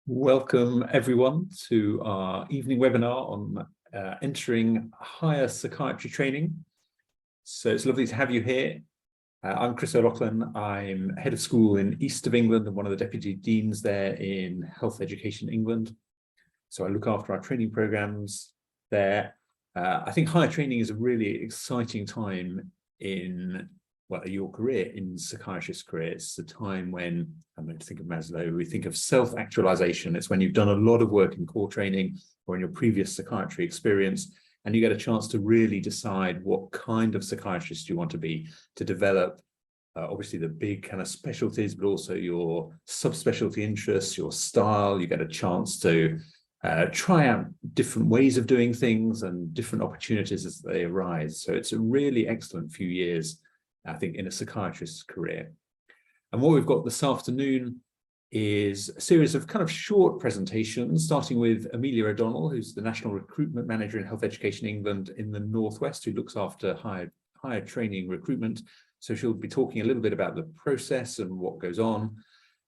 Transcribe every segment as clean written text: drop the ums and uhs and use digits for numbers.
Welcome everyone to our evening webinar on entering higher psychiatry training. So it's lovely to have you here. I'm Chris O'Loughlin. I'm head of school in East of England and one of the deputy deans there in Health Education England. So I look after our training programs there. I think higher training is a really exciting time in your career, in psychiatrist career. It's the time when, I'm going to think of Maslow, we think of self-actualization. It's when you've done a lot of work in core training or in your previous psychiatry experience, and you get a chance to really decide what kind of psychiatrist you want to be, to develop obviously the big kind of specialties, but also your subspecialty interests, your style. You get a chance to try out different ways of doing things and different opportunities as they arise. So it's a really excellent few years, I think, in a psychiatrist's career. And what we've got this afternoon is a series of kind of short presentations, starting with Amelia O'Donnell, who's the National Recruitment Manager in Health Education England in the Northwest, who looks after higher training recruitment. So she'll be talking a little bit about the process and what goes on.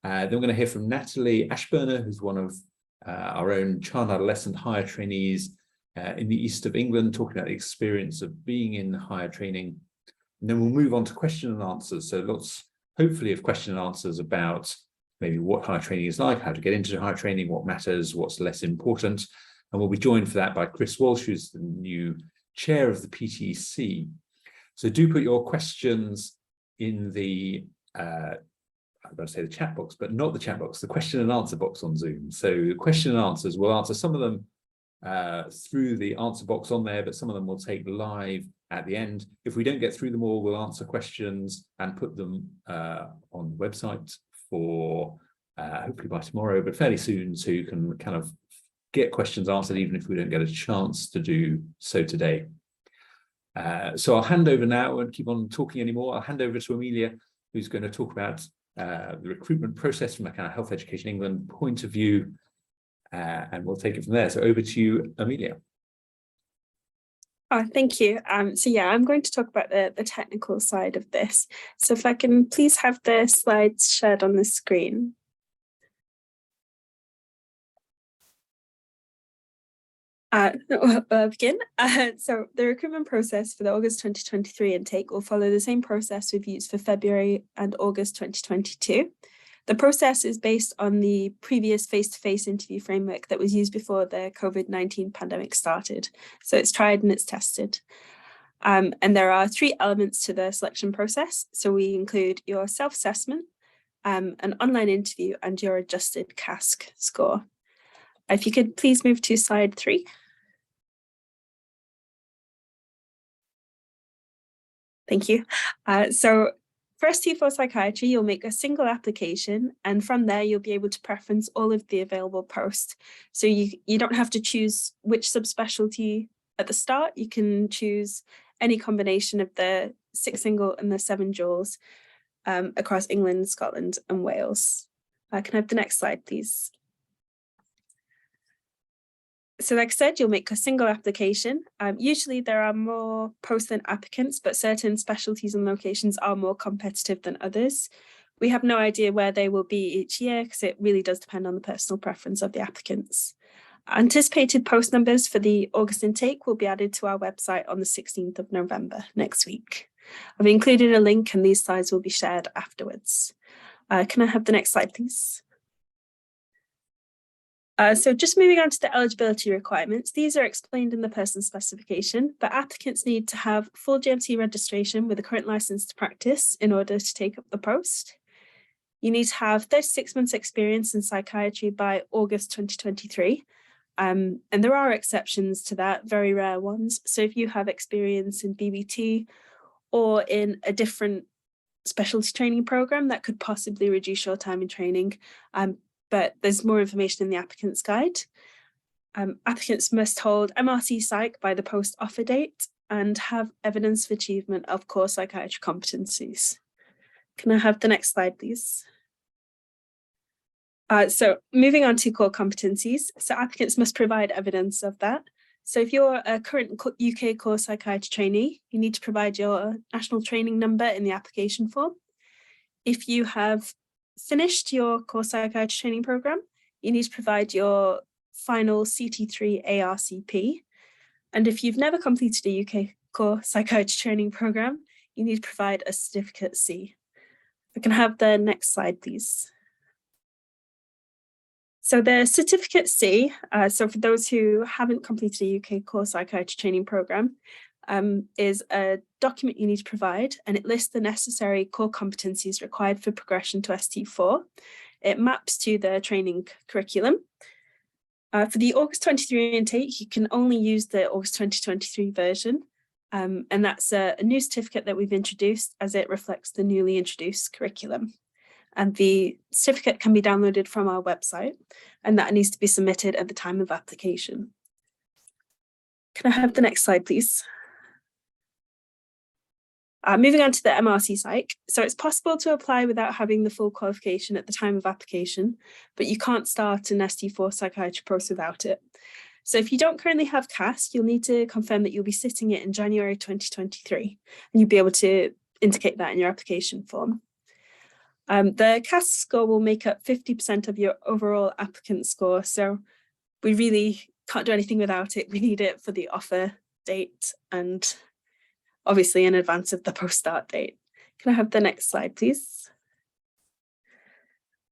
Then we're going to hear from Natalie Ashburner, who's one of our own child and adolescent higher trainees in the East of England, talking about the experience of being in higher training. And then we'll move on to question and answers. So lots, hopefully, of question and answers about maybe what higher training is like, how to get into higher training, what matters, what's less important. And we'll be joined for that by Chris Walsh, who's the new chair of the PTC. So do put your questions in the, I'm going to say the chat box, but not the chat box, the question and answer box on Zoom. So question and answers, we'll answer some of them through the answer box on there, but some of them we'll take live at the end. If we don't get through them all, we'll answer questions and put them on the website for hopefully by tomorrow, but fairly soon, so you can kind of get questions answered even if we don't get a chance to do so today. So I'll hand over now. I won't keep on talking anymore. I'll hand over to Amelia, who's going to talk about the recruitment process from a kind of Health Education England point of view, and we'll take it from there. So over to you, Amelia. Oh, thank you. So yeah, I'm going to talk about the technical side of this. So if I can please have the slides shared on the screen. I'll begin. So the recruitment process for the August 2023 intake will follow the same process we've used for February and August 2022. The process is based on the previous face-to-face interview framework that was used before the COVID-19 pandemic started. So it's tried and it's tested. And there are 3 elements to the selection process. So we include your self-assessment, an online interview, and your adjusted CASC score. If you could please move to slide 3. Thank you. So for ST4 Psychiatry, you'll make a single application, and from there you'll be able to preference all of the available posts. So you don't have to choose which subspecialty at the start. You can choose any combination of the 6 single and the 7 duals across England, Scotland, and Wales. Can I have the next slide, please? So like I said, you'll make a single application. Usually there are more posts than applicants, but certain specialties and locations are more competitive than others. We have no idea where they will be each year because it really does depend on the personal preference of the applicants. Anticipated post numbers for the August intake will be added to our website on the 16th of November next week. I've included a link and these slides will be shared afterwards. Can I have the next slide, please? So just moving on to the eligibility requirements, these are explained in the person specification, but applicants need to have full GMC registration with a current license to practice in order to take up the post. You need to have 36 months experience in psychiatry by August 2023. And there are exceptions to that, very rare ones. So if you have experience in BBT or in a different specialty training program, that could possibly reduce your time in training. But there's more information in the applicant's guide. Applicants must hold MRC Psych by the post offer date and have evidence of achievement of core psychiatry competencies. Can I have the next slide, please? So moving on to core competencies. So applicants must provide evidence of that. So if you're a current UK core psychiatry trainee, you need to provide your national training number in the application form. If you have finished your core psychiatry training program, you need to provide your final CT3 ARCP. And if you've never completed a UK core psychiatry training program, you need to provide a certificate C. I can have the next slide, please. So the certificate C, so for those who haven't completed a UK core psychiatry training program, is a document you need to provide, and it lists the necessary core competencies required for progression to ST4. It maps to the training curriculum. For the August 23 intake, you can only use the August 2023 version, and that's a new certificate that we've introduced as it reflects the newly introduced curriculum. And the certificate can be downloaded from our website, and that needs to be submitted at the time of application. Can I have the next slide, please? Moving on to the MRC Psych. So it's possible to apply without having the full qualification at the time of application, but you can't start an ST4 psychiatry post without it. So if you don't currently have CAS, you'll need to confirm that you'll be sitting it in January 2023, and you'll be able to indicate that in your application form. The CAS score will make up 50% of your overall applicant score, so we really can't do anything without it. We need it for the offer date and obviously in advance of the post-start date. Can I have the next slide, please?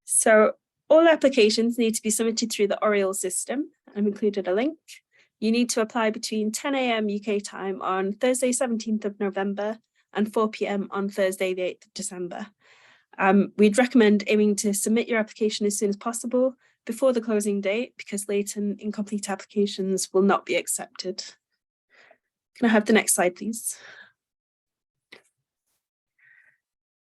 So all applications need to be submitted through the Oriel system. I've included a link. You need to apply between 10 a.m. UK time on Thursday, 17th of November and 4 p.m. on Thursday, the 8th of December. We'd recommend aiming to submit your application as soon as possible before the closing date, because late and incomplete applications will not be accepted. Can I have the next slide, please?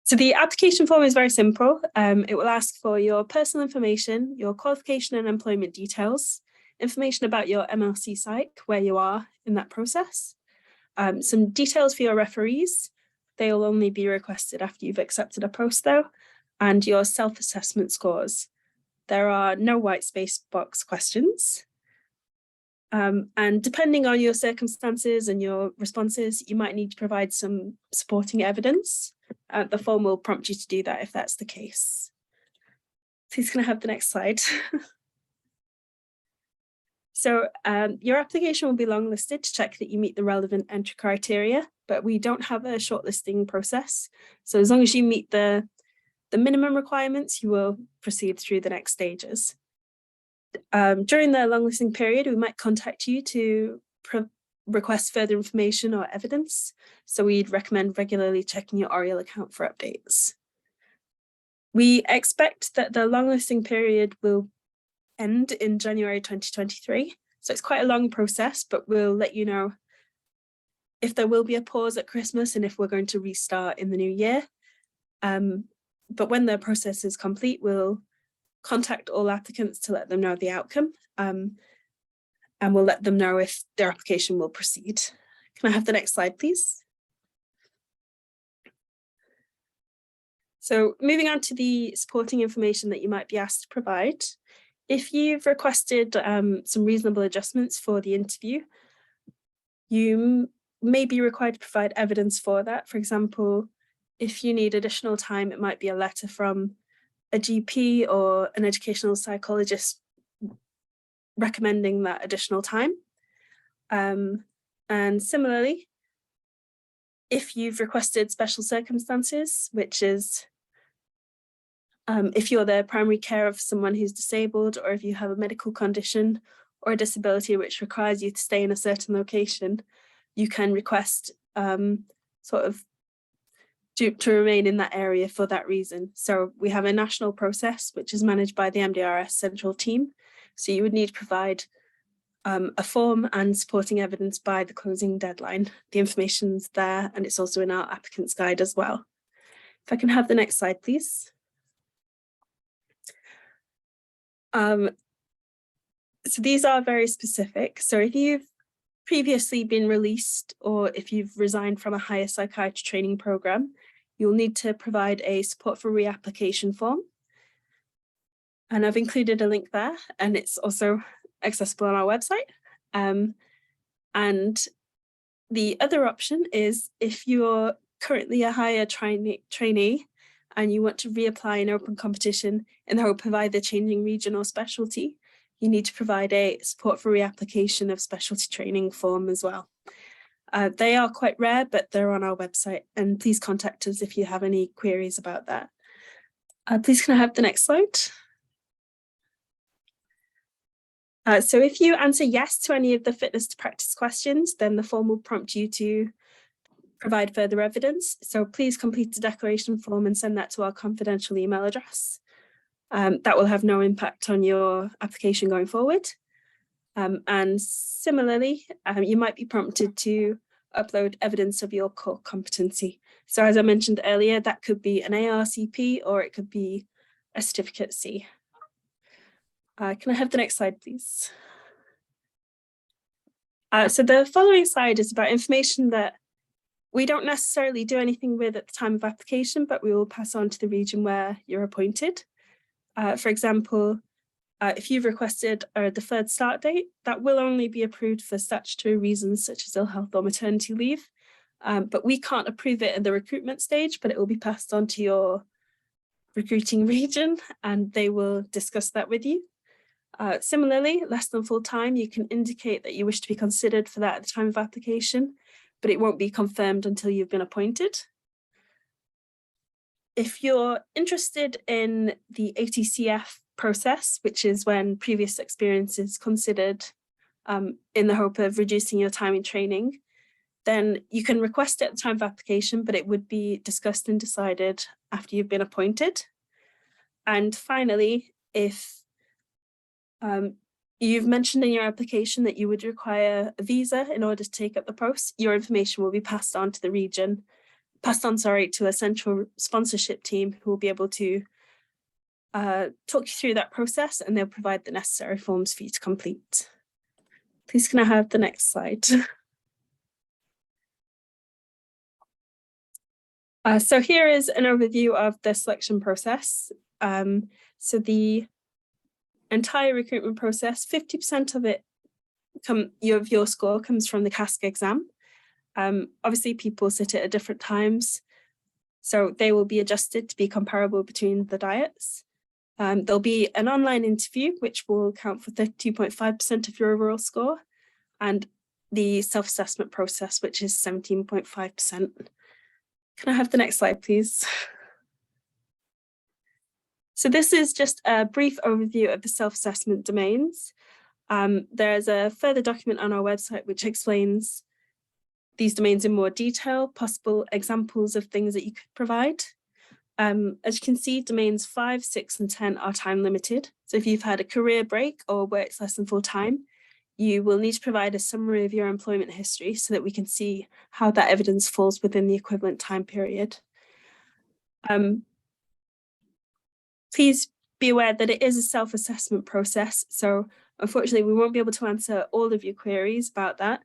So the application form is very simple. It will ask for your personal information, your qualification and employment details, information about your MLC Psych, where you are in that process, some details for your referees. They'll only be requested after you've accepted a post though, and your self-assessment scores. There are no white space box questions. And depending on your circumstances and your responses, you might need to provide some supporting evidence. The form will prompt you to do that if that's the case. Please can I have the next slide? So your application will be longlisted to check that you meet the relevant entry criteria, but we don't have a shortlisting process. So as long as you meet the minimum requirements, you will proceed through the next stages. During the longlisting period, we might contact you to request further information or evidence. So we'd recommend regularly checking your Oriel account for updates. We expect that the longlisting period will end in January 2023. So it's quite a long process, but we'll let you know if there will be a pause at Christmas and if we're going to restart in the new year. But when the process is complete, we'll contact all applicants to let them know the outcome, and we'll let them know if their application will proceed. Can I have the next slide, please? So moving on to the supporting information that you might be asked to provide. If you've requested some reasonable adjustments for the interview, you may be required to provide evidence for that. For example, if you need additional time, it might be a letter from a GP or an educational psychologist recommending that additional time. And similarly, if you've requested special circumstances, which is if you're the primary care of someone who's disabled, or if you have a medical condition or a disability which requires you to stay in a certain location, you can request to remain in that area for that reason. So we have a national process which is managed by the MDRS central team. So you would need to provide a form and supporting evidence by the closing deadline. The information's there and it's also in our applicant's guide as well. If I can have the next slide, please. So these are very specific. So if you've previously been released or if you've resigned from a higher psychiatry training program, you'll need to provide a support for reapplication form. And I've included a link there, and it's also accessible on our website. And the other option is if you're currently a higher trainee and you want to reapply in open competition in the hope of either changing region or specialty, you need to provide a support for reapplication of specialty training form as well. They are quite rare, but they're on our website, and please contact us if you have any queries about that. Please can I have the next slide? So if you answer yes to any of the fitness to practice questions, then the form will prompt you to provide further evidence. So please complete the declaration form and send that to our confidential email address. That will have no impact on your application going forward. And similarly, you might be prompted to upload evidence of your core competency. So as I mentioned earlier, that could be an ARCP or it could be a certificate C. Can I have the next slide, please? So the following slide is about information that we don't necessarily do anything with at the time of application, but we will pass on to the region where you're appointed. For example, if you've requested a deferred start date, that will only be approved for statutory reasons such as ill health or maternity leave. But we can't approve it in the recruitment stage, but it will be passed on to your recruiting region and they will discuss that with you. Similarly, less than full time, you can indicate that you wish to be considered for that at the time of application, but it won't be confirmed until you've been appointed. If you're interested in the ATCF process, which is when previous experience is considered in the hope of reducing your time in training, then you can request it at the time of application, but it would be discussed and decided after you've been appointed. And finally, if you've mentioned in your application that you would require a visa in order to take up the post, your information will be passed on to the region, to a central sponsorship team who will be able to talk you through that process, and they'll provide the necessary forms for you to complete. Please can I have the next slide? So here is an overview of the selection process. So the entire recruitment process, 50% of it, your score comes from the CASC exam. Obviously people sit at different times, so they will be adjusted to be comparable between the diets. There'll be an online interview, which will count for 32.5% of your overall score, and the self-assessment process, which is 17.5%. Can I have the next slide, please? So this is just a brief overview of the self-assessment domains. There's a further document on our website which explains these domains in more detail, possible examples of things that you could provide. As you can see, domains 5, 6, and 10 are time limited. So if you've had a career break or worked less than full time, you will need to provide a summary of your employment history so that we can see how that evidence falls within the equivalent time period. Please be aware that it is a self-assessment process. So unfortunately, we won't be able to answer all of your queries about that.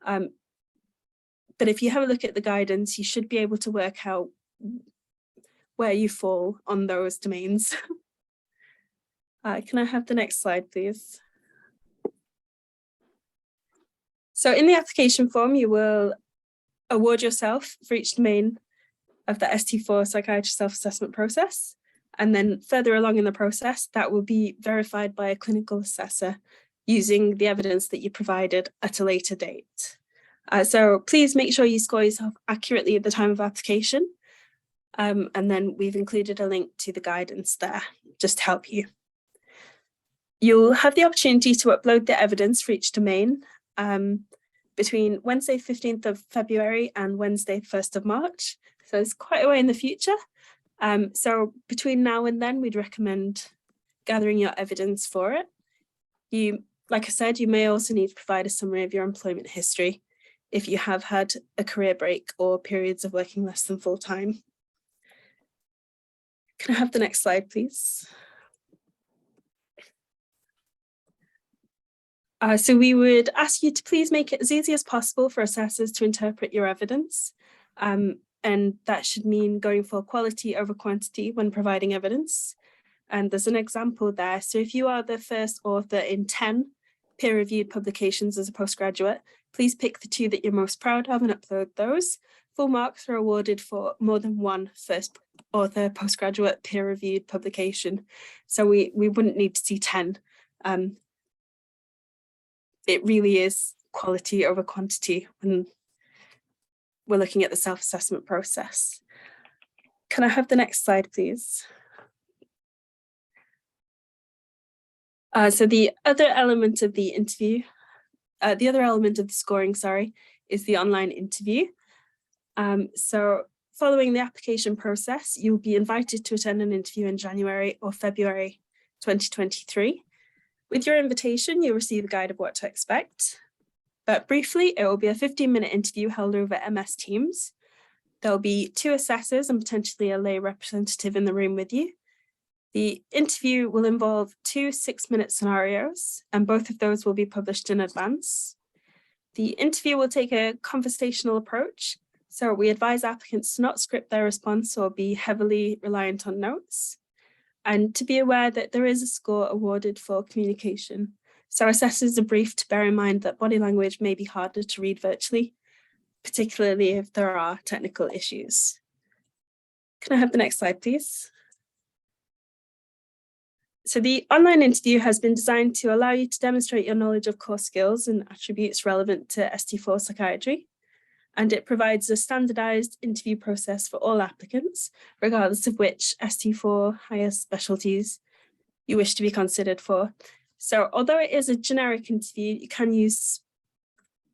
But if you have a look at the guidance, you should be able to work out where you fall on those domains. Can I have the next slide, please? So in the application form, you will award yourself for each domain of the ST4 psychiatry self-assessment process. And then further along in the process, that will be verified by a clinical assessor using the evidence that you provided at a later date. So please make sure you score yourself accurately at the time of application. And then we've included a link to the guidance there just to help you. You'll have the opportunity to upload the evidence for each domain between Wednesday 15th of February and Wednesday 1st of March. So it's quite a way in the future. So between now and then, we'd recommend gathering your evidence for it. Like I said, you may also need to provide a summary of your employment history if you have had a career break or periods of working less than full time. Can I have the next slide, please? So we would ask you to please make it as easy as possible for assessors to interpret your evidence. And that should mean going for quality over quantity when providing evidence. And there's an example there. So if you are the first author in 10 peer-reviewed publications as a postgraduate, please pick the 2 that you're most proud of and upload those. Full marks are awarded for more than one first author, postgraduate, peer-reviewed publication. So we wouldn't need to see 10. It really is quality over quantity when we're looking at the self-assessment process. Can I have the next slide, please? So the other element of the interview, the other element of the scoring, is the online interview. So following the application process, you'll be invited to attend an interview in January or February 2023. With your invitation, you'll receive a guide of what to expect. But briefly, it will be a 15-minute interview held over MS Teams. There'll be 2 assessors and potentially a lay representative in the room with you. The interview will involve 2 6-minute scenarios, and both of those will be published in advance. The interview will take a conversational approach, so we advise applicants to not script their response or be heavily reliant on notes, and to be aware that there is a score awarded for communication. So assessors are briefed to bear in mind that body language may be harder to read virtually, particularly if there are technical issues. Can I have the next slide, please? So the online interview has been designed to allow you to demonstrate your knowledge of core skills and attributes relevant to ST4 psychiatry. And it provides a standardized interview process for all applicants, regardless of which ST4 higher specialties you wish to be considered for. So although it is a generic interview, you can use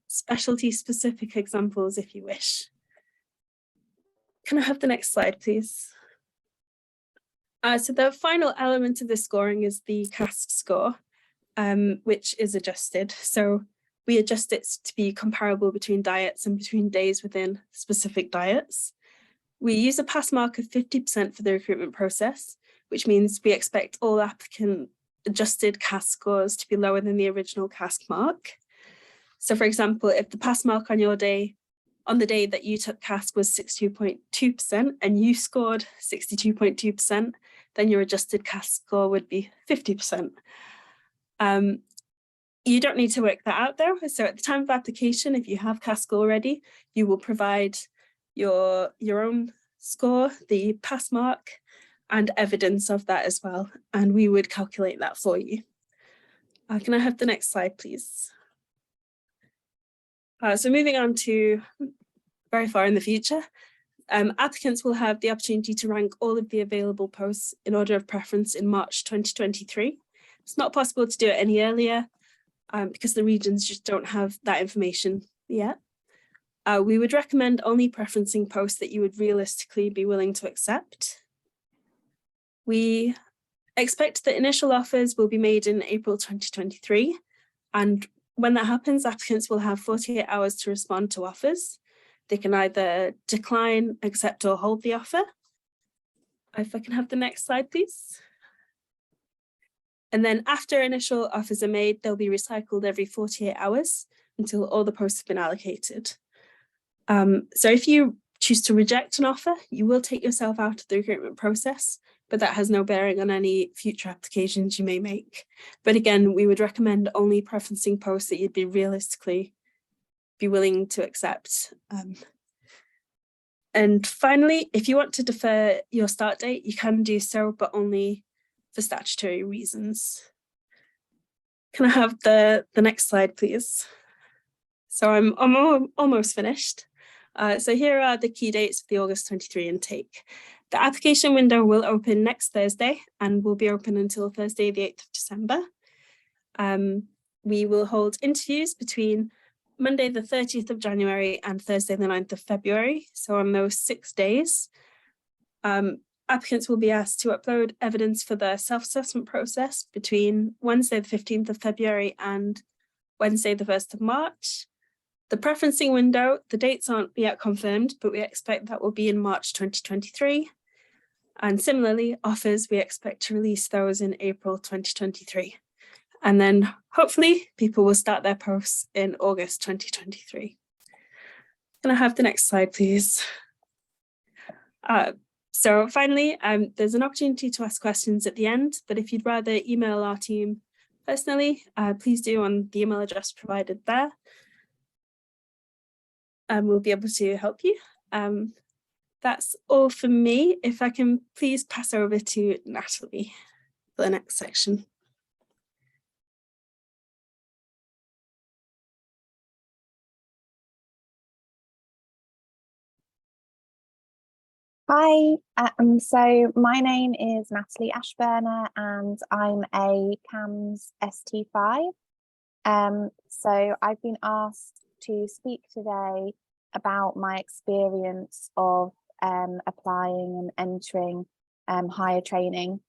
specialty-specific examples if you wish. Can I have the next slide, please? So the final element of the scoring is the CASC score, which is adjusted. So we adjust it to be comparable between diets and between days within specific diets. We use a pass mark of 50% for the recruitment process, which means we expect all applicant adjusted CASC scores to be lower than the original CASC mark. So for example, if the pass mark on your day, on the day that you took CASC was 62.2% and you scored 62.2%, then your adjusted CASC score would be 50%. You don't need to work that out though. So at the time of application, if you have CASC already, you will provide your own score, the pass mark, and evidence of that as well. And we would calculate that for you. Can I have the next slide, please? So moving on to very far in the future, applicants will have the opportunity to rank all of the available posts in order of preference in March 2023. It's not possible to do it any earlier because the regions just don't have that information yet. We would recommend only preferencing posts that you would realistically be willing to accept. We expect that initial offers will be made in April 2023, and when that happens, applicants will have 48 hours to respond to offers. They can either decline, accept, or hold the offer. If I can have the next slide, please. And then after initial offers are made, they'll be recycled every 48 hours until all the posts have been allocated. So if you choose to reject an offer, you will take yourself out of the recruitment process, but that has no bearing on any future applications you may make. But again, we would recommend only preferencing posts that you'd be realistically be willing to accept. And finally, if you want to defer your start date, you can do so, but only for statutory reasons. Can I have the next slide, please? So I'm almost finished. So here are the key dates for the August 23 intake. The application window will open next Thursday and will be open until Thursday, the 8th of December. We will hold interviews between Monday, the 30th of January and Thursday, the 9th of February. So on those 6 days, applicants will be asked to upload evidence for the self-assessment process between Wednesday, the 15th of February and Wednesday, the 1st of March. The preferencing window, the dates aren't yet confirmed, but we expect that will be in March 2023. And similarly, offers, we expect to release those in April 2023. And then hopefully people will start their posts in August 2023. Can I have the next slide, please? So finally, there's an opportunity to ask questions at the end, but if you'd rather email our team personally, please do on the email address provided there. We'll be able to help you. That's all for me. If I can please pass over to Natalie for the next section. Hi, so my name is Natalie Ashburner and I'm a CAMS ST5. So I've been asked to speak today about my experience of applying and entering higher training.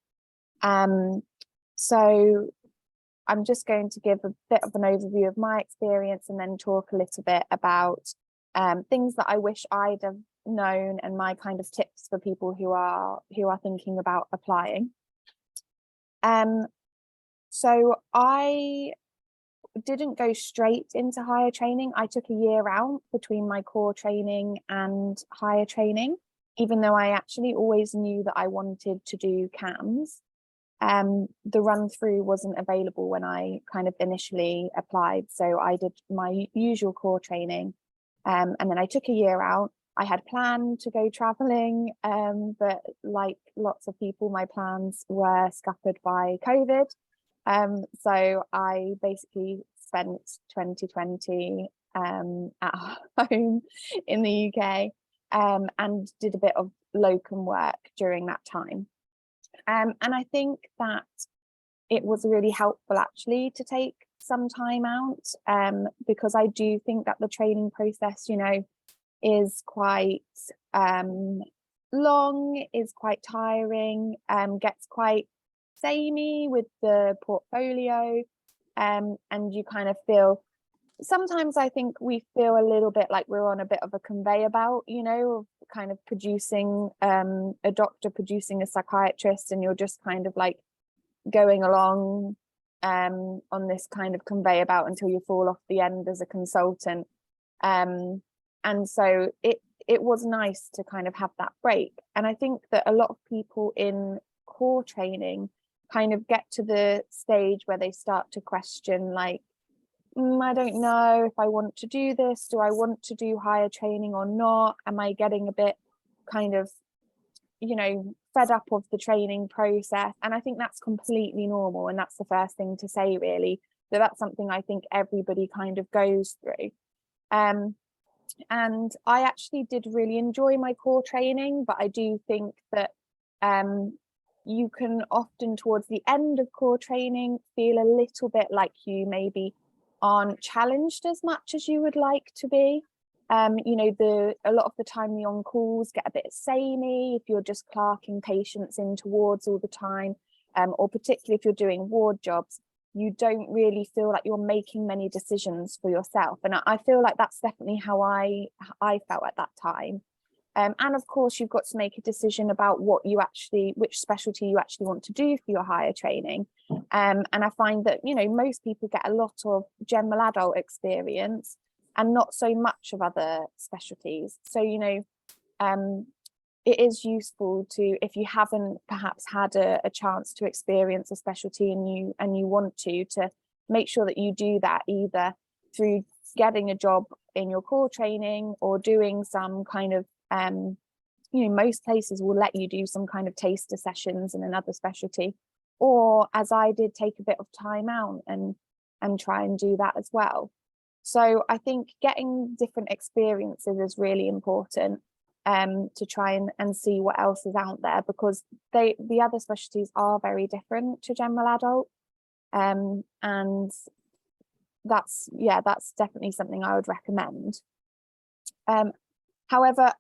So I'm just going to give a bit of an overview of my experience and then talk a little bit about things that I wish I'd have known and my kind of tips for people who are thinking about applying. So I didn't go straight into higher training. I took a year out between my core training and higher training, even though I actually always knew that I wanted to do CAMS. The run through wasn't available when I kind of initially applied, so I did my usual core training, and then I took a year out. I had planned to go traveling, but like lots of people, my plans were scuppered by COVID. So I basically spent 2020 at home in the UK and did a bit of locum work during that time. And I think that it was really helpful actually to take some time out, because I do think that the training process, you know, is quite long, is quite tiring, gets quite samey with the portfolio, and you kind of feel, sometimes I think we feel a little bit like we're on a bit of a conveyor belt, you know, of kind of producing a doctor, producing a psychiatrist, and you're just kind of like going along on this kind of conveyor belt until you fall off the end as a consultant. And so it was nice to kind of have that break. And I think that a lot of people in core training kind of get to the stage where they start to question, like, I don't know if I want to do this. Do I want to do higher training or not? Am I getting a bit kind of, you know, fed up of the training process? And I think that's completely normal. And that's the first thing to say, really, that that's something I think everybody kind of goes through. And I actually did really enjoy my core training, but I do think that you can often towards the end of core training feel a little bit like you maybe aren't challenged as much as you would like to be. You know, a lot of the time the on-calls get a bit samey if you're just clerking patients into wards all the time, or particularly if you're doing ward jobs. You don't really feel like you're making many decisions for yourself. And I feel like that's definitely how I felt at that time. And of course, you've got to make a decision about which specialty you actually want to do for your higher training. And I find that, you know, most people get a lot of general adult experience and not so much of other specialties. So, you know, it is useful to, if you haven't perhaps had a chance to experience a specialty and you want to make sure that you do that either through getting a job in your core training or doing some kind of, you know, most places will let you do some kind of taster sessions in another specialty, or as I did, take a bit of time out and try and do that as well. So I think getting different experiences is really important. To try and see what else is out there, because the other specialties are very different to general adult, and that's definitely something I would recommend. However,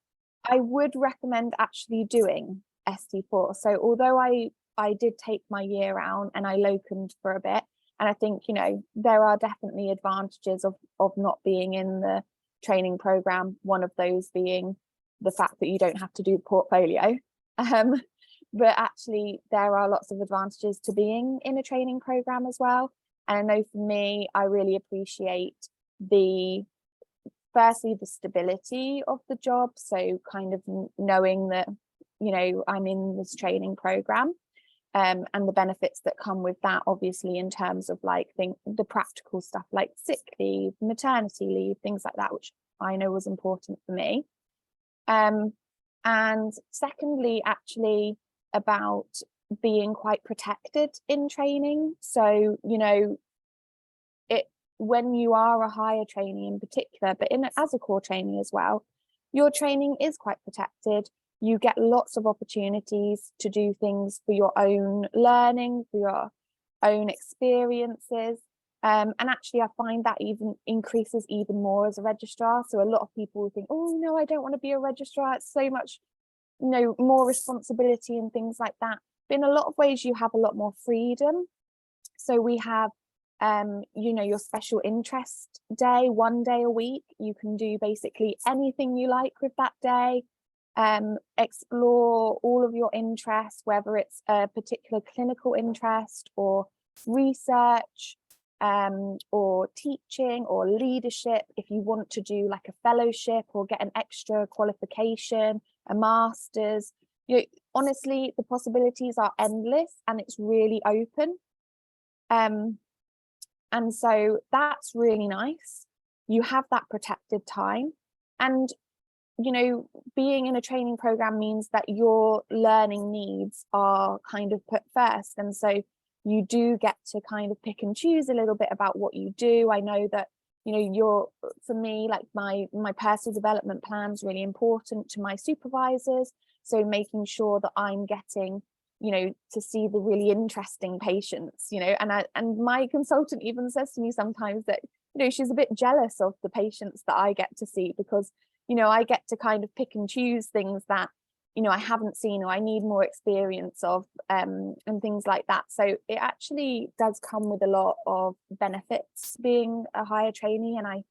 I would recommend actually doing ST4. So although I did take my year out and I locumed for a bit, and I think, you know, there are definitely advantages of not being in the training program, one of those being the fact that you don't have to do the portfolio, but actually there are lots of advantages to being in a training program as well. And I know for me, I really appreciate firstly the stability of the job, so kind of knowing that, you know, I'm in this training program, and the benefits that come with that, obviously, in terms of like the practical stuff like sick leave, maternity leave, things like that, which I know was important for me. And secondly, actually about being quite protected in training. So, you know, when you are a higher trainee in particular, but as a core trainee as well, your training is quite protected. You get lots of opportunities to do things for your own learning, for your own experiences. And actually, I find that even increases even more as a registrar. So a lot of people think, oh, no, I don't want to be a registrar. It's so much, you know, more responsibility and things like that. But in a lot of ways, you have a lot more freedom. So we have, you know, your special interest day, 1 day a week. You can do basically anything you like with that day. Explore all of your interests, whether it's a particular clinical interest or research, or teaching or leadership. If you want to do like a fellowship or get an extra qualification, a master's, you know, honestly, the possibilities are endless and it's really open. And so that's really nice. You have that protected time. And, you know, being in a training program means that your learning needs are kind of put first. And so you do get to kind of pick and choose a little bit about what you do. I know that, you know, for me, like my personal development plan is really important to my supervisors. So making sure that I'm getting, you know, to see the really interesting patients, you know, and my consultant even says to me sometimes that, you know, she's a bit jealous of the patients that I get to see because, you know, I get to kind of pick and choose things that, you know, I haven't seen or I need more experience of, and things like that. So it actually does come with a lot of benefits being a higher trainee, and I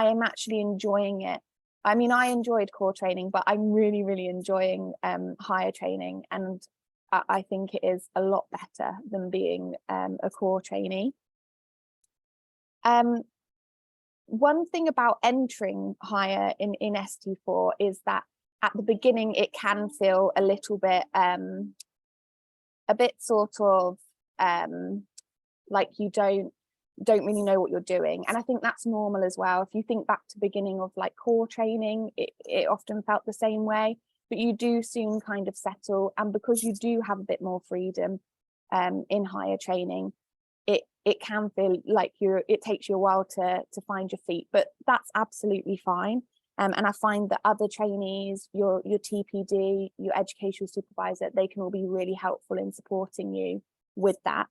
am actually enjoying it. I mean, I enjoyed core training, but I'm really, really enjoying higher training, and I think it is a lot better than being a core trainee. One thing about entering higher in ST4 is that at the beginning it can feel a little bit sort of like you don't really know what you're doing, and I think that's normal as well. If you think back to beginning of like core training, it often felt the same way, but you do soon kind of settle, and because you do have a bit more freedom in higher training, it can feel like it takes you a while to find your feet, but that's absolutely fine. And I find that other trainees, your TPD, your educational supervisor, they can all be really helpful in supporting you with that.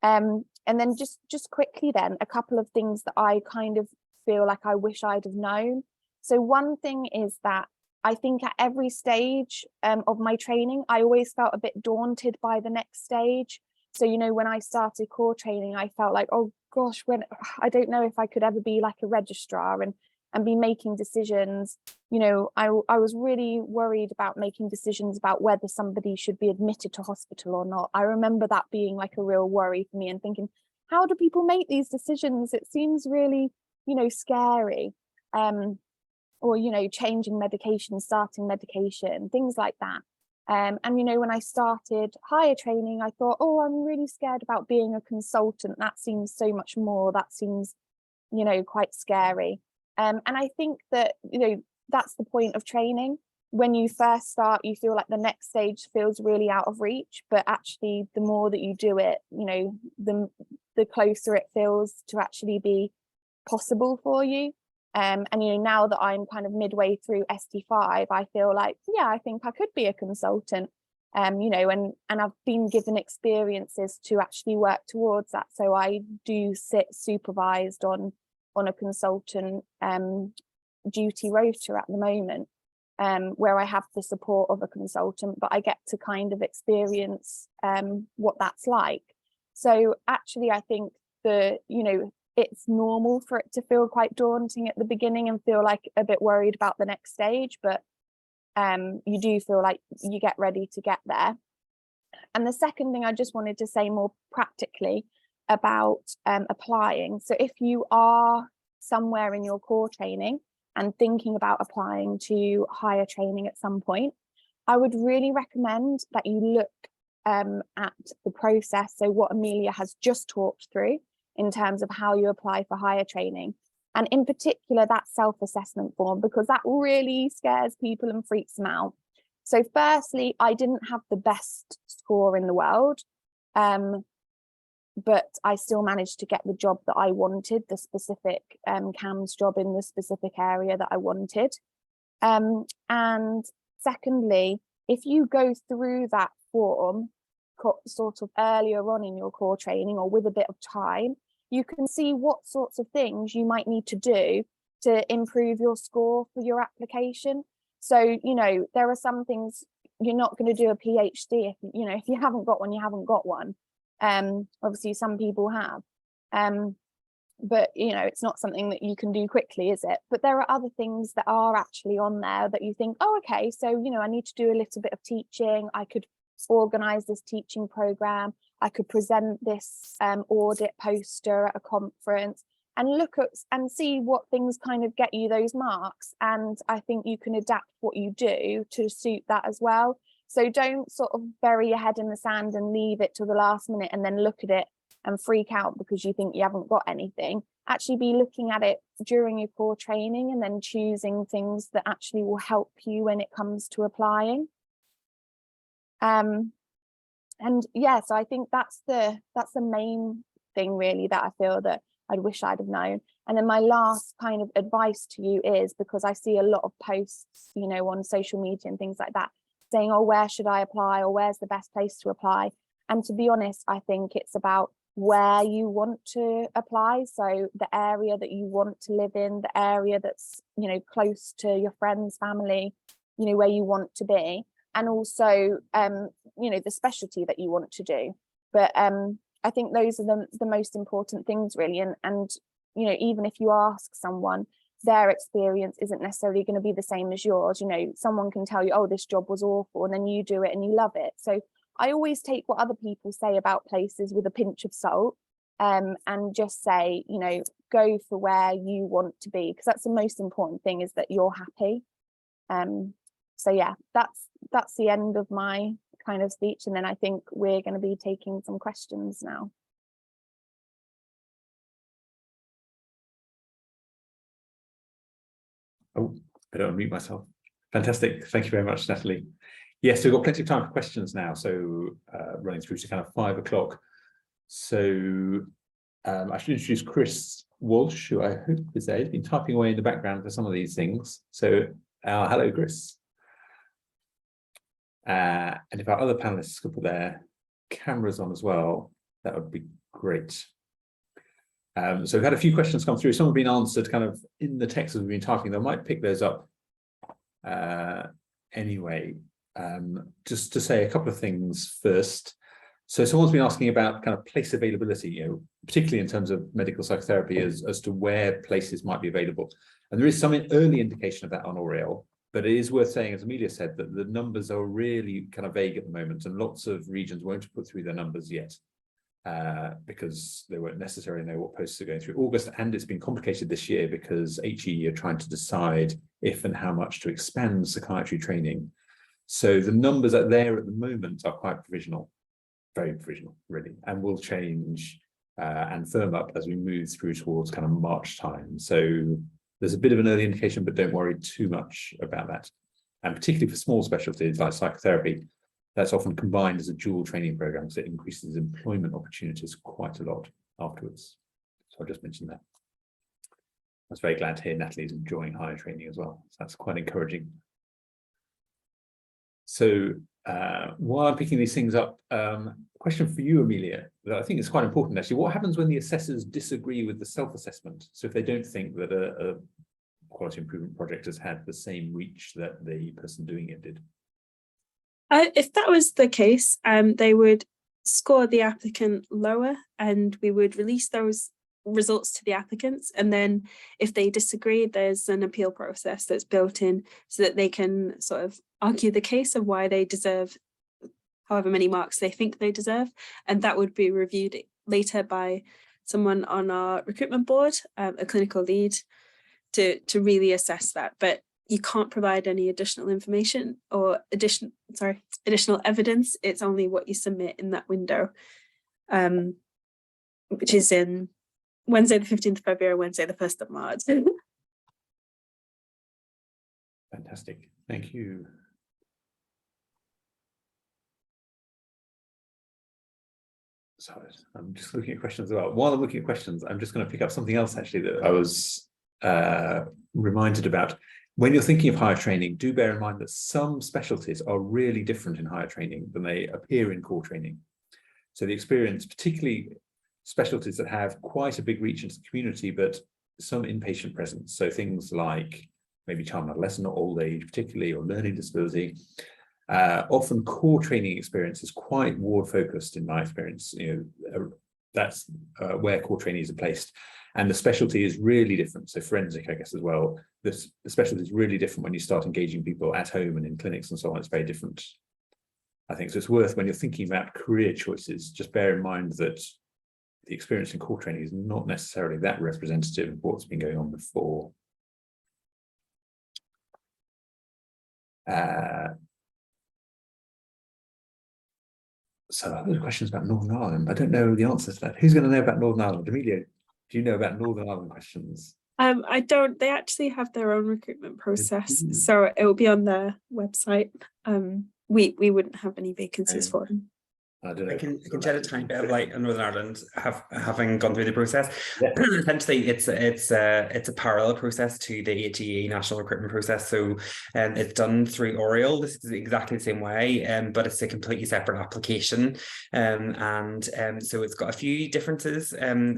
And then just quickly then, a couple of things that I kind of feel like I wish I'd have known. So one thing is that I think at every stage of my training, I always felt a bit daunted by the next stage. So, you know, when I started core training, I felt like, oh gosh, I don't know if I could ever be like a registrar and be making decisions. You know, I was really worried about making decisions about whether somebody should be admitted to hospital or not. I remember that being like a real worry for me and thinking, how do people make these decisions? It seems really, you know, scary. Or, you know, changing medication, starting medication, things like that. And, you know, when I started higher training, I thought, oh, I'm really scared about being a consultant. That seems so much more. That seems, you know, quite scary. And I think that, you know, that's the point of training. When you first start, you feel like the next stage feels really out of reach, but actually the more that you do it, you know, the closer it feels to actually be possible for you. And, you know, now that I'm kind of midway through ST5, I feel like, yeah, I think I could be a consultant, you know, and I've been given experiences to actually work towards that. So I do sit supervised on a consultant duty rota at the moment, where I have the support of a consultant, but I get to kind of experience what that's like. So actually, I think you know, it's normal for it to feel quite daunting at the beginning and feel like a bit worried about the next stage, but you do feel like you get ready to get there. And the second thing I just wanted to say more practically about applying. So if you are somewhere in your core training and thinking about applying to higher training at some point, I would really recommend that you look at the process. So what Amelia has just talked through in terms of how you apply for higher training. And in particular, that self-assessment form, because that really scares people and freaks them out. So firstly, I didn't have the best score in the world, but I still managed to get the job that I wanted, the specific CAMS job in the specific area that I wanted. And secondly, if you go through that form sort of earlier on in your core training or with a bit of time, you can see what sorts of things you might need to do to improve your score for your application. So, you know, there are some things you're not going to do a PhD if you haven't got one, you haven't got one. Obviously some people have, but you know, it's not something that you can do quickly, is it? But there are other things that are actually on there that you think, oh, okay, so you know, I need to do a little bit of teaching. I could organize this teaching program. I could present this audit poster at a conference, and look at and see what things kind of get you those marks. And I think you can adapt what you do to suit that as well. So don't sort of bury your head in the sand and leave it to the last minute and then look at it and freak out because you think you haven't got anything. Actually be looking at it during your core training and then choosing things that actually will help you when it comes to applying. And yeah, so I think that's the main thing really that I feel that I wish I'd have known. And then my last kind of advice to you is, because I see a lot of posts, you know, on social media and things like that, saying, oh, where should I apply, or where's the best place to apply? And to be honest, I think it's about where you want to apply. So the area that you want to live in, the area that's, you know, close to your friends, family, you know, where you want to be, and also you know, the specialty that you want to do. But I think those are the most important things really. And you know, even if you ask someone, their experience isn't necessarily going to be the same as yours. You know, someone can tell you, oh, this job was awful, and then you do it and you love it. So I always take what other people say about places with a pinch of salt, and just say, you know, go for where you want to be, because that's the most important thing, is that you're happy. So yeah, that's the end of my kind of speech, and then I think we're going to be taking some questions now. Oh, I don't unmute myself. Fantastic. Thank you very much, Natalie. Yes, we've got plenty of time for questions now. So running through to kind of 5 o'clock. So I should introduce Chris Walsh, who I hope is there. He's been typing away in the background for some of these things. So hello, Chris. And if our other panelists could put their cameras on as well, that would be great. So we've had a few questions come through. Some have been answered kind of in the text as we've been typing. They might pick those up anyway. Just to say a couple of things first. So someone's been asking about kind of place availability, you know, particularly in terms of medical psychotherapy, as to where places might be available. And there is some early indication of that on Oriel, but it is worth saying, as Amelia said, that the numbers are really kind of vague at the moment, and lots of regions won't put through their numbers yet. Because they won't necessarily know what posts are going through August, and it's been complicated this year because HE are trying to decide if and how much to expand psychiatry training. So the numbers out there at the moment are quite provisional, very provisional really, and will change and firm up as we move through towards kind of March time. So there's a bit of an early indication, but don't worry too much about that. And particularly for small specialties like psychotherapy, that's often combined as a dual training program, so it increases employment opportunities quite a lot afterwards. So I'll just mention that. I was very glad to hear Natalie's enjoying higher training as well. So that's quite encouraging. So while I'm picking these things up, question for you, Amelia, that I think is quite important actually. What happens when the assessors disagree with the self-assessment? So if they don't think that a quality improvement project has had the same reach that the person doing it did? If that was the case, they would score the applicant lower, and we would release those results to the applicants. And then if they disagree, there's an appeal process that's built in so that they can sort of argue the case of why they deserve however many marks they think they deserve. And that would be reviewed later by someone on our recruitment board, a clinical lead, to really assess that. But you can't provide any additional information or additional evidence. It's only what you submit in that window, which is in Wednesday the 15th of February, Wednesday the 1st of March. Fantastic, thank you. Sorry, I'm just looking at questions as well. While I'm looking at questions, I'm just going to pick up something else actually that I was reminded about. When you're thinking of higher training, do bear in mind that some specialties are really different in higher training than they appear in core training. So the experience, particularly specialties that have quite a big reach into the community, but some inpatient presence. So things like maybe child and adolescent or old age, particularly, or learning disability. Often core training experience is quite ward focused in my experience. That's where core trainees are placed. And the specialty is really different. So forensic, I guess, as well. The specialty is really different when you start engaging people at home and in clinics and so on. It's very different, I think. So it's worth, when you're thinking about career choices, just bear in mind that the experience in core training is not necessarily that representative of what's been going on before. So other questions about Northern Ireland. I don't know the answer to that. Who's going to know about Northern Ireland? Emilio, do you know about Northern Ireland questions? I don't. They actually have their own recruitment process, so it will be on their website. We wouldn't have any vacancies for them. I don't know. I can shed a tiny bit of light on Northern Ireland, having gone through the process. Yeah. Essentially, it's a parallel process to the HEE national recruitment process. So, it's done through Oriel. This is exactly the same way, but it's a completely separate application. So it's got a few differences. You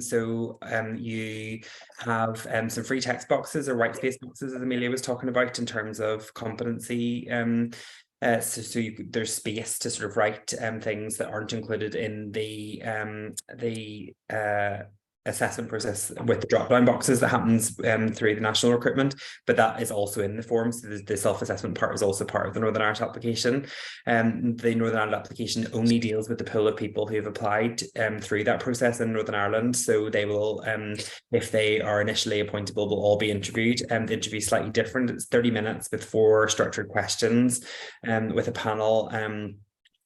have some free text boxes or white space boxes, as Amelia was talking about, in terms of competency. There's space to sort of write things that aren't included in the assessment process with the drop-down boxes that happens through the national recruitment, but that is also in the form. So the self-assessment part is also part of the Northern Ireland application. The Northern Ireland application only deals with the pool of people who have applied through that process in Northern Ireland. So they will, if they are initially appointable, will all be interviewed. The interview is slightly different. It's 30 minutes with 4 structured questions with a panel.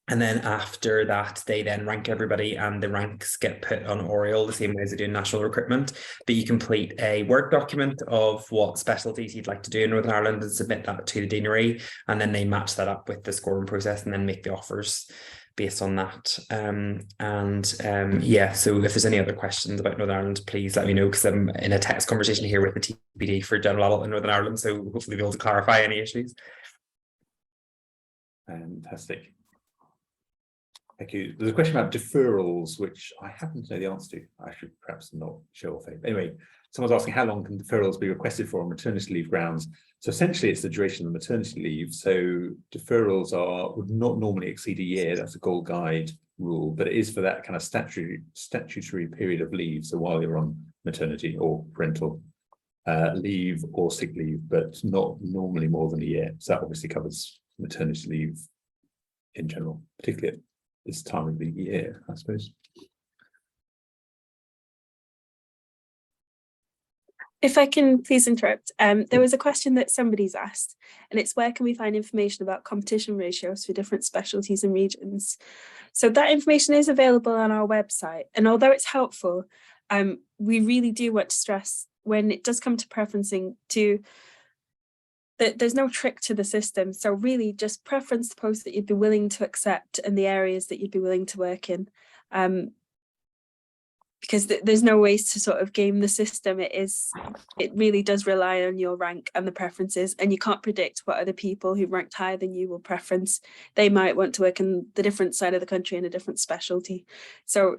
And then after that, they then rank everybody, and the ranks get put on Oriel the same way as they do in national recruitment. But you complete a Word document of what specialties you'd like to do in Northern Ireland and submit that to the deanery, and then they match that up with the scoring process and then make the offers based on that. Yeah, so if there's any other questions about Northern Ireland, please let me know, because I'm in a text conversation here with the TPD for General Adult in Northern Ireland, so hopefully be able to clarify any issues. Fantastic. Thank you. There's a question about deferrals, which I happen to know the answer to. I should perhaps not show off. Anyway, someone's asking how long can deferrals be requested for on maternity leave grounds. So essentially, it's the duration of the maternity leave. So deferrals would not normally exceed a year. That's a Gold Guide rule, but it is for that kind of statutory period of leave. So while you're on maternity or parental leave or sick leave, but not normally more than a year. So that obviously covers maternity leave in general, particularly at this time of the year, I suppose. If I can please interrupt, there was a question that somebody's asked, and it's where can we find information about competition ratios for different specialties and regions? So that information is available on our website, and although it's helpful, we really do want to stress when it does come to preferencing that there's no trick to the system. So really just preference the posts that you'd be willing to accept and the areas that you'd be willing to work in. Because there's no ways to sort of game the system. It really does rely on your rank and the preferences, and you can't predict what other people who've ranked higher than you will preference. They might want to work in the different side of the country in a different specialty. So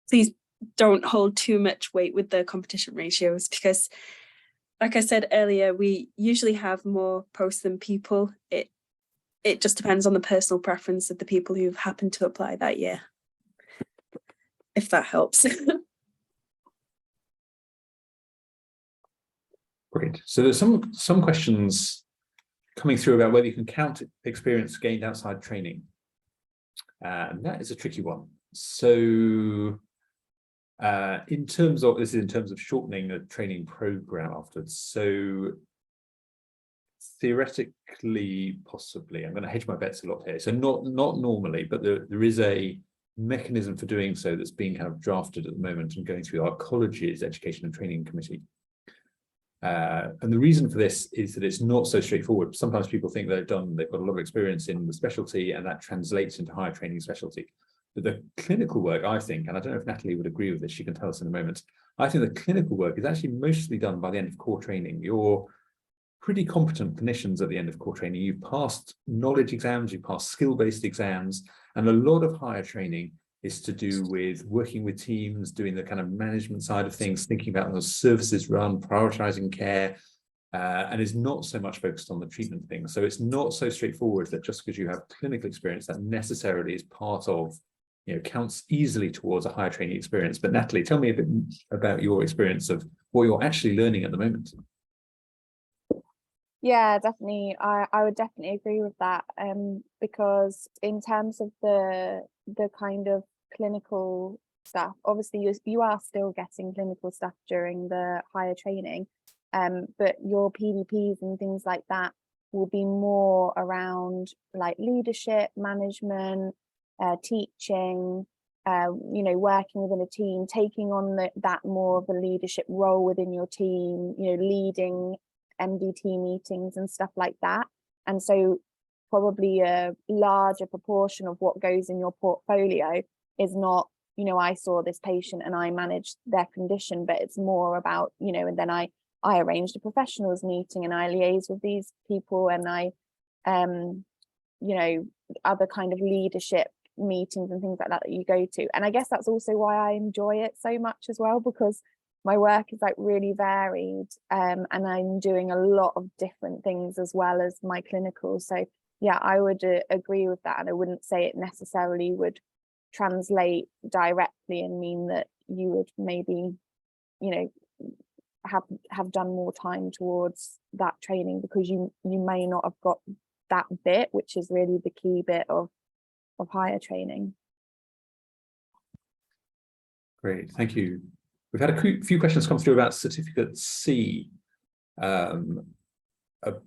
please don't hold too much weight with the competition ratios, because like I said earlier, we usually have more posts than people. It just depends on the personal preference of the people who've happened to apply that year, if that helps. Great. So there's some questions coming through about whether you can count experience gained outside training. And that is a tricky one. So in terms of shortening a training program afterwards. So theoretically, possibly, I'm going to hedge my bets a lot here. So not normally, but there is a mechanism for doing so that's being kind of drafted at the moment and going through our college's education and training committee. And the reason for this is that it's not so straightforward. Sometimes people think they've got a lot of experience in the specialty and that translates into higher training specialty. But the clinical work, I think, and I don't know if Natalie would agree with this, she can tell us in a moment, I think the clinical work is actually mostly done by the end of core training. You're pretty competent clinicians at the end of core training. You've passed knowledge exams, you've passed skill-based exams, and a lot of higher training is to do with working with teams, doing the kind of management side of things, thinking about those services run, prioritizing care, and is not so much focused on the treatment thing. So it's not so straightforward that just because you have clinical experience, that necessarily is part of, counts easily towards a higher training experience. But Natalie, tell me a bit about your experience of what you're actually learning at the moment. Yeah, definitely. I would definitely agree with that. Because in terms of the kind of clinical stuff, obviously you are still getting clinical stuff during the higher training, but your PDPs and things like that will be more around like leadership, management, teaching, working within a team, taking on that more of a leadership role within your team, leading MDT meetings and stuff like that. And so probably a larger proportion of what goes in your portfolio is not, I saw this patient and I managed their condition, but it's more about, and then I arranged a professionals meeting and I liaise with these people and I, other kind of leadership meetings and things like that you go to. And I guess that's also why I enjoy it so much as well, because my work is like really varied, and I'm doing a lot of different things as well as my clinical. So yeah, I would agree with that, and I wouldn't say it necessarily would translate directly and mean that you would maybe, have done more time towards that training, because you may not have got that bit, which is really the key bit of higher training. Great, thank you. We've had a few questions come through about Certificate C. So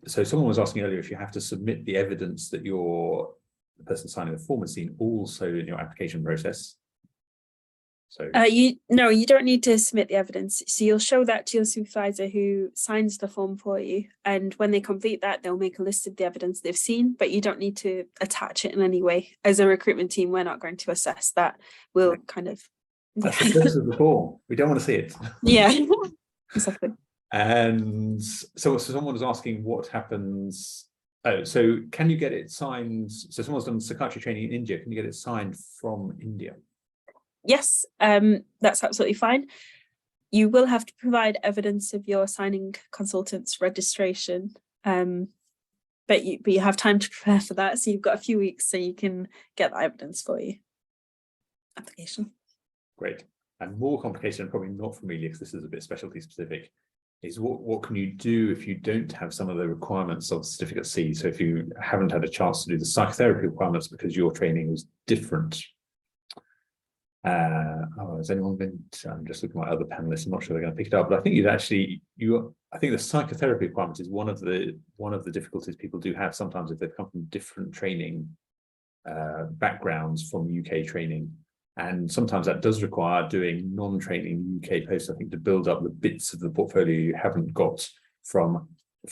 someone was asking earlier if you have to submit the evidence that the person signing the form has seen also in your application process. So you don't need to submit the evidence. So you'll show that to your supervisor who signs the form for you. And when they complete that, they'll make a list of the evidence they've seen, but you don't need to attach it in any way. As a recruitment team, we're not going to assess that. We'll kind of... That's the purpose of the form. We don't want to see it. Yeah, exactly. And so someone was asking what happens. Oh, so can you get it signed? So someone's done psychiatry training in India. Can you get it signed from India? Yes, that's absolutely fine. You will have to provide evidence of your signing consultant's registration, but you have time to prepare for that. So you've got a few weeks so you can get that evidence for you. Application. Great. And more complicated, and probably not familiar because this is a bit specialty specific, is what can you do if you don't have some of the requirements of Certificate C? So if you haven't had a chance to do the psychotherapy requirements because your training was different. Has anyone been? I'm just looking at my other panelists. I'm not sure they're going to pick it up, but I think I think the psychotherapy requirement is one of the difficulties people do have sometimes if they've come from different training backgrounds from UK training. And sometimes that does require doing non-training UK posts, I think, to build up the bits of the portfolio you haven't got from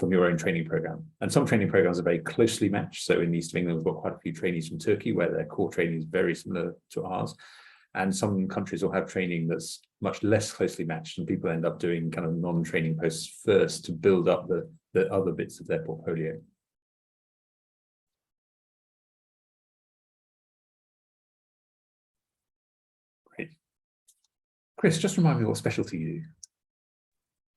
your own training program. And some training programs are very closely matched. So in the East of England, we've got quite a few trainees from Turkey where their core training is very similar to ours. And some countries will have training that's much less closely matched, and people end up doing kind of non-training posts first to build up the other bits of their portfolio. Great. Chris, just remind me what specialty you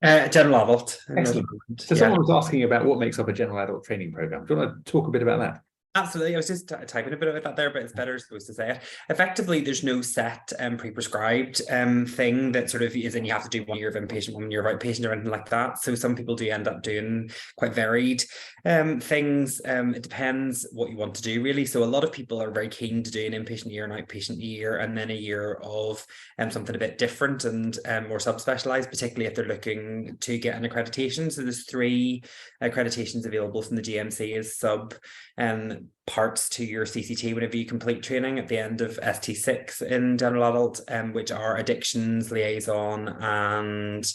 do. General adult. Excellent. So someone was asking about what makes up a general adult training program. Do you want to talk a bit about that? Absolutely. I was just typing a bit about that there, but it's better supposed to say it. Effectively, there's no set pre-prescribed thing that sort of is, and you have to do 1 year of inpatient, 1 year of outpatient or anything like that. So some people do end up doing quite varied things. It depends what you want to do, really. So a lot of people are very keen to do an inpatient year, an outpatient year, and then a year of something a bit different and more subspecialized, particularly if they're looking to get an accreditation. So there's 3 accreditations available from the GMC as sub parts to your CCT whenever you complete training at the end of ST6 in general adult, which are addictions, liaison, and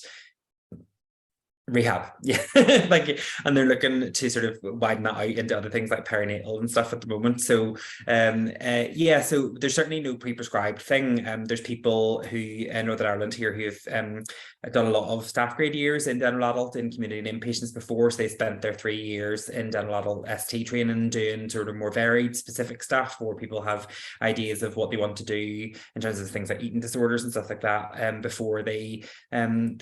rehab. Yeah. Like, and they're looking to sort of widen that out into other things like perinatal and stuff at the moment. So yeah, so there's certainly no pre-prescribed thing. There's people who in Northern Ireland here who have done a lot of staff grade years in general adult in community and inpatients before, so they spent their 3 years in general adult ST training doing sort of more varied specific stuff, where people have ideas of what they want to do in terms of things like eating disorders and stuff like that before they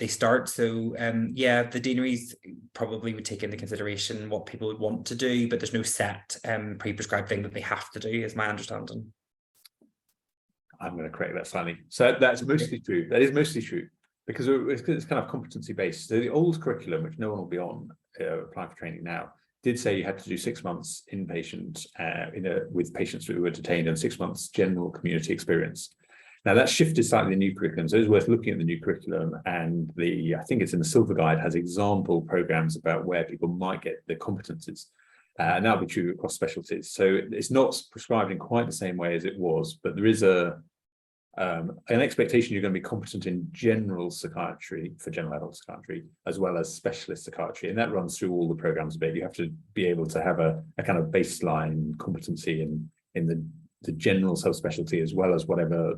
start. So yeah, the deaneries probably would take into consideration what people would want to do, but there's no set pre-prescribed thing that they have to do, is my understanding. I'm going to correct that slightly. So that's mostly true. That is mostly true, because it's kind of competency based. So the old curriculum, which no one will be on applying for training now, did say you had to do 6 months inpatient with patients who were detained and 6 months general community experience. Now that's shifted slightly in the new curriculum, so it's worth looking at the new curriculum, and I think it's in the Silver Guide, has example programs about where people might get the competencies. And that'll be true across specialties. So it's not prescribed in quite the same way as it was, but there is an expectation you're going to be competent in general psychiatry, for general adult psychiatry, as well as specialist psychiatry. And that runs through all the programs a bit. You have to be able to have a kind of baseline competency in the general subspecialty, as well as whatever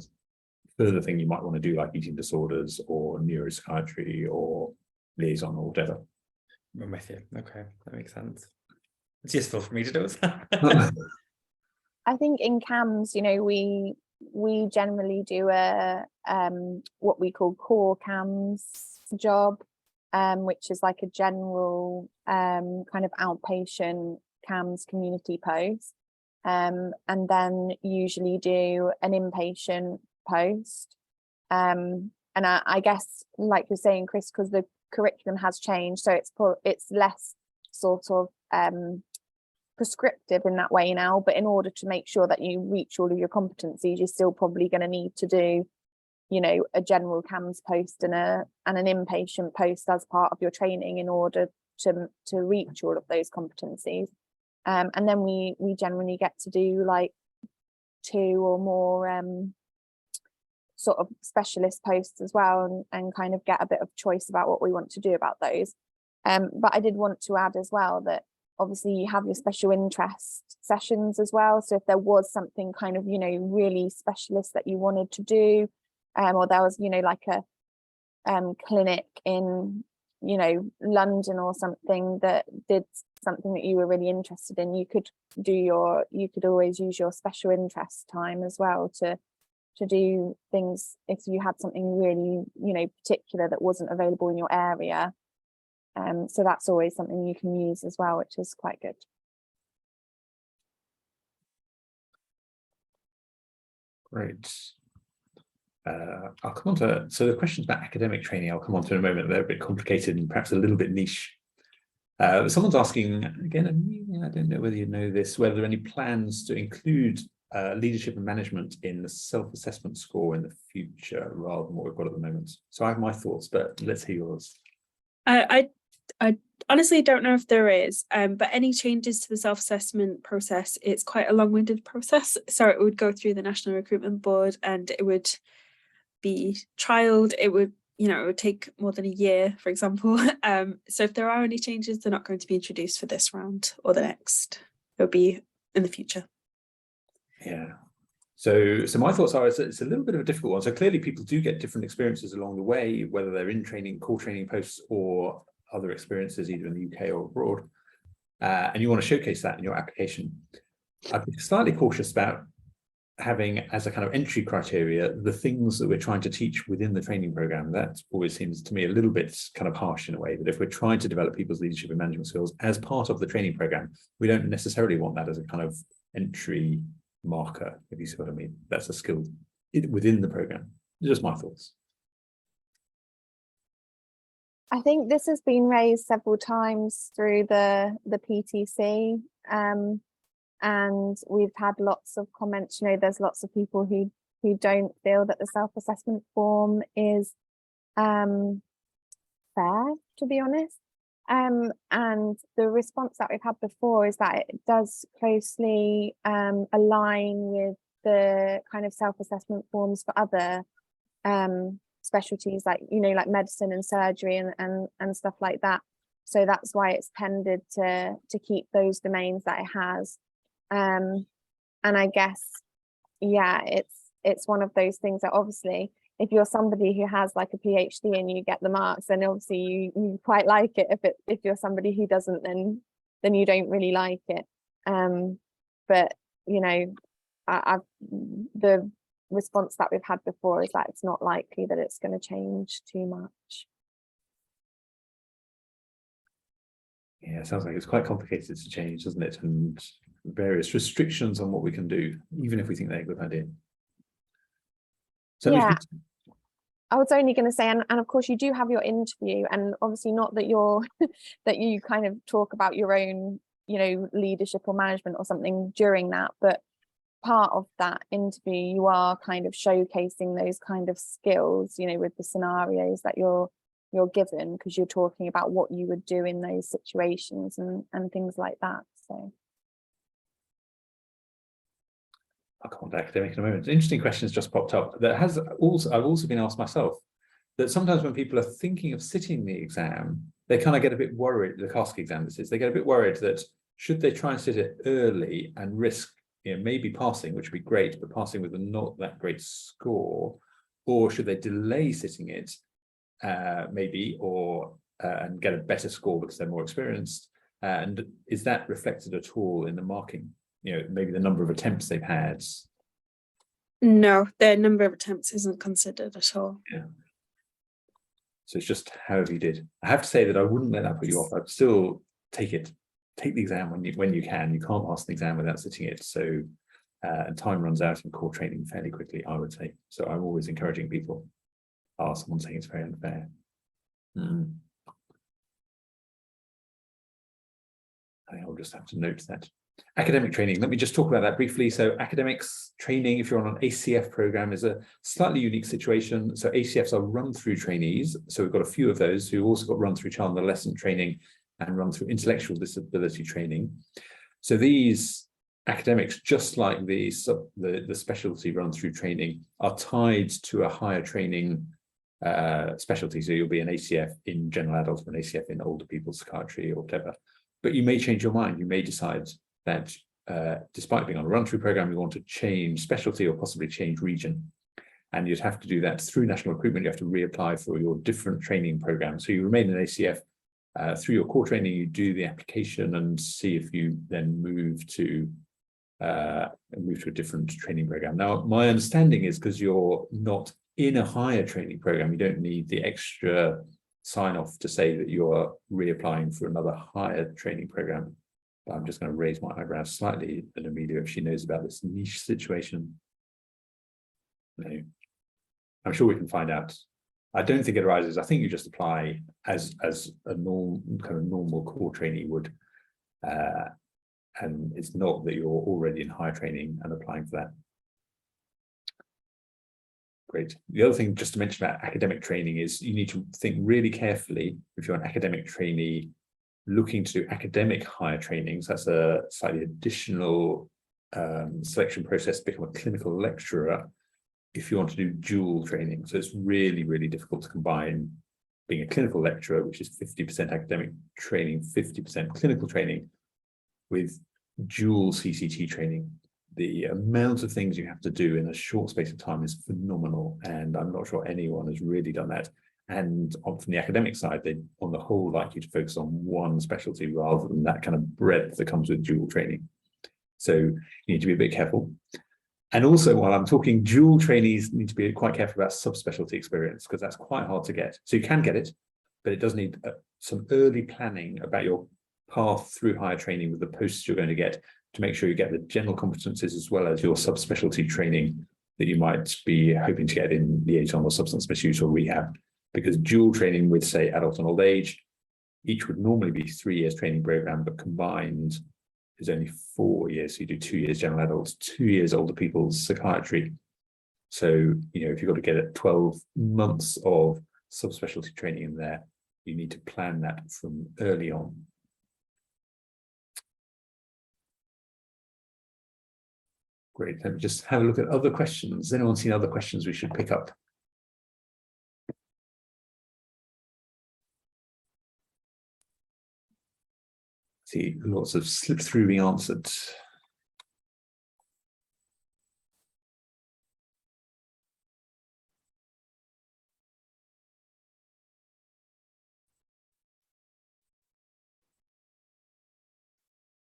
further thing you might want to do, like eating disorders or neuropsychiatry or liaison or whatever. I'm with you. Okay, that makes sense. It's useful for me to know that. I think in CAMS, you know, we generally do a what we call core CAMS job, which is like a general kind of outpatient CAMS community post, and then usually do an inpatient post. And I guess, like you're saying, Chris, because the curriculum has changed, so it's less sort of prescriptive in that way now, but in order to make sure that you reach all of your competencies, you're still probably going to need to do, you know, a general CAMS post and an inpatient post as part of your training in order to reach all of those competencies. And then we generally get to do like 2 or more sort of specialist posts as well, and kind of get a bit of choice about what we want to do about those. But I did want to add as well that obviously you have your special interest sessions as well. So if there was something kind of, you know, really specialist that you wanted to do, or there was, you know, like a clinic in, you know, London or something that did something that you were really interested in, you could always use your special interest time as well to do things if you had something really, you know, particular that wasn't available in your area. So that's always something you can use as well, which is quite good. Great. I'll come on to, so the questions about academic training, I'll come on to in a moment. They're a bit complicated and perhaps a little bit niche. Someone's asking, again, I don't know whether you know this, whether there are any plans to include leadership and management in the self-assessment score in the future rather than what we've got at the moment. So I have my thoughts, but let's hear yours. I honestly don't know if there is, but any changes to the self-assessment process, it's quite a long-winded process. So it would go through the National Recruitment Board and it would be trialled. It would, you know, it would take more than a year, for example. So if there are any changes, they're not going to be introduced for this round or the next. It'll be in the future. Yeah. So my thoughts are it's a little bit of a difficult one. So clearly people do get different experiences along the way, whether they're in training, core training posts, or other experiences either in the UK or abroad, and you want to showcase that in your application. I'd be slightly cautious about having as a kind of entry criteria the things that we're trying to teach within the training program. That always seems to me a little bit kind of harsh in a way, that if we're trying to develop people's leadership and management skills as part of the training program, we don't necessarily want that as a kind of entry marker, if you see what I mean. That's a skill within the program. Just my thoughts. I think this has been raised several times through the PTC, and we've had lots of comments. You know, there's lots of people who don't feel that the self-assessment form is fair, to be honest. And the response that we've had before is that it does closely align with the kind of self-assessment forms for other specialties, like, you know, like medicine and surgery and stuff like that. So that's why it's tended to keep those domains that it has. And I guess, yeah, it's one of those things that obviously, if you're somebody who has like a PhD and you get the marks, then obviously you quite like it. If you're somebody who doesn't, then you don't really like it. But you know, the response that we've had before is that it's not likely that it's going to change too much. Yeah, it sounds like it's quite complicated to change, doesn't it? And various restrictions on what we can do, even if we think they're a good idea. So yeah, I was only going to say, and of course you do have your interview, and obviously not that you're that you kind of talk about your own, you know, leadership or management or something during that, but part of that interview you are kind of showcasing those kind of skills, you know, with the scenarios that you're given, because you're talking about what you would do in those situations and things like that. So I'll come on to academic in a moment. An interesting question has just popped up that I've also been asked myself, that sometimes when people are thinking of sitting the exam, they kind of get a bit worried, the CASC exam this is, they get a bit worried that should they try and sit it early and risk, you know, maybe passing, which would be great, but passing with a not that great score, or should they delay sitting it maybe, or and get a better score because they're more experienced? And is that reflected at all in the marking? You know, maybe the number of attempts they've had. No, the number of attempts isn't considered at all. Yeah. So it's just however you did. I have to say that I wouldn't let that put you off. I'd still take it. Take the exam when you can. You can't pass the exam without sitting it. So and time runs out in core training fairly quickly, I would say. So I'm always encouraging people. Someone saying it's very unfair. I'll just have to note that. Academic training, let me just talk about that briefly. So academics training, if you're on an ACF program, is a slightly unique situation. So ACFs are run through trainees. So we've got a few of those who also got run through child and adolescent training and run through intellectual disability training. So these academics, just like the specialty run through training, are tied to a higher training specialty. So you'll be an ACF in general adults, or an ACF in older people's psychiatry or whatever. But you may change your mind. You may decide that despite being on a run-through program, you want to change specialty or possibly change region. And you'd have to do that through national recruitment. You have to reapply for your different training program. So you remain an ACF through your core training, you do the application and see if you then move to a different training program. Now, my understanding is because you're not in a higher training program, you don't need the extra sign off to say that you're reapplying for another higher training program. But I'm just going to raise my eyebrows slightly at Amelia if she knows about this niche situation. No, I'm sure we can find out. I don't think it arises. I think you just apply as a normal core trainee would, and it's not that you're already in higher training and applying for that. Great. The other thing just to mention about academic training is you need to think really carefully if you're an academic trainee looking to do academic higher trainings. That's a slightly additional selection process to become a clinical lecturer if you want to do dual training. So it's really, really difficult to combine being a clinical lecturer, which is 50% academic training, 50% clinical training, with dual CCT training. The amount of things you have to do in a short space of time is phenomenal, and I'm not sure anyone has really done that. And from the academic side, they, on the whole, like you to focus on one specialty rather than that kind of breadth that comes with dual training. So you need to be a bit careful. And also, while I'm talking, dual trainees need to be quite careful about subspecialty experience, because that's quite hard to get. So you can get it, but it does need some early planning about your path through higher training with the posts you're going to get, to make sure you get the general competencies as well as your subspecialty training that you might be hoping to get in liaison or substance misuse or rehab. Because dual training with, say, adult and old age, each would normally be 3 years training program, but combined is only 4 years. So you do 2 years general adults, 2 years older people's psychiatry. So, you know, if you've got to get 12 months of subspecialty training in there, you need to plan that from early on. Great, let me just have a look at other questions. Has anyone seen other questions we should pick up? See, lots of slip through being answered.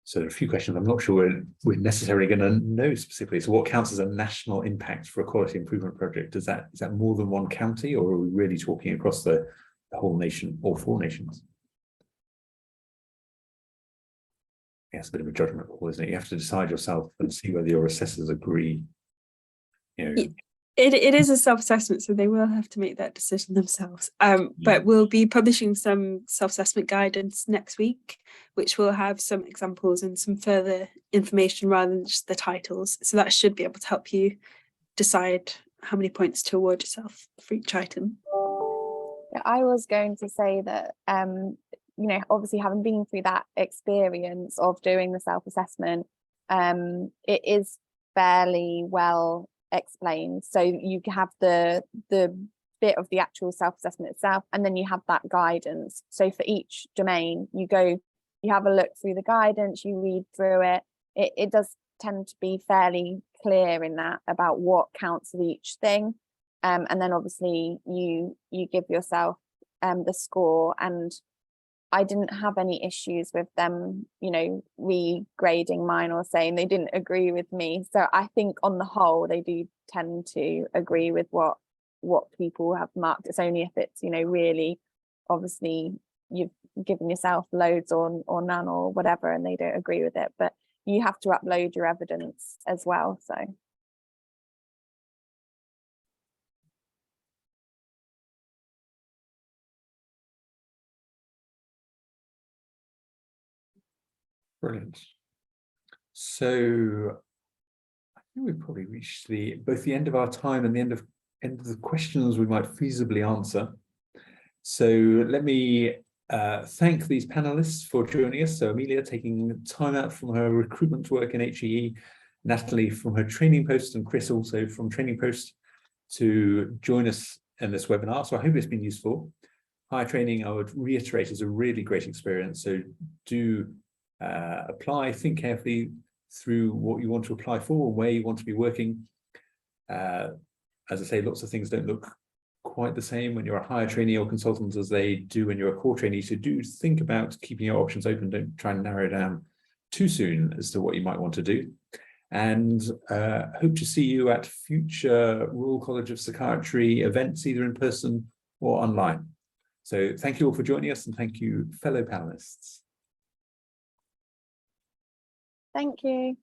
So there are a few questions I'm not sure we're necessarily going to know specifically. So what counts as a national impact for a quality improvement project? Is that more than one county, or are we really talking across the whole nation or 4 nations? Yeah, it's a bit of a judgment call, isn't it? You have to decide yourself and see whether your assessors agree. You know, it is a self-assessment, so they will have to make that decision themselves. But we'll be publishing some self-assessment guidance next week, which will have some examples and some further information rather than just the titles. So that should be able to help you decide how many points to award yourself for each item. I was going to say that, you know, obviously having been through that experience of doing the self-assessment, it is fairly well explained. So you have the bit of the actual self-assessment itself, and then you have that guidance. So for each domain, you have a look through the guidance, you read through it. It does tend to be fairly clear in that about what counts of each thing. And then obviously you give yourself the score, and I didn't have any issues with them, you know, regrading mine or saying they didn't agree with me. So I think on the whole, they do tend to agree with what people have marked. It's only if it's, you know, really, obviously you've given yourself loads or none or whatever, and they don't agree with it. But you have to upload your evidence as well. So. brilliant. So I think we've probably reached both the end of our time and the end of the questions we might feasibly answer. So let me thank these panelists for joining us. So Amelia taking time out from her recruitment work in HEE, Natalie from her training post, and Chris also from training post to join us in this webinar. So I hope it's been useful. Higher training, I would reiterate, is a really great experience. So do apply, think carefully through what you want to apply for and where you want to be working. As I say, lots of things don't look quite the same when you're a higher trainee or consultant as they do when you're a core trainee. So do think about keeping your options open. Don't try and narrow down too soon as to what you might want to do. And hope to see you at future Royal College of Psychiatry events, either in person or online. So thank you all for joining us, and thank you, fellow panelists. Thank you.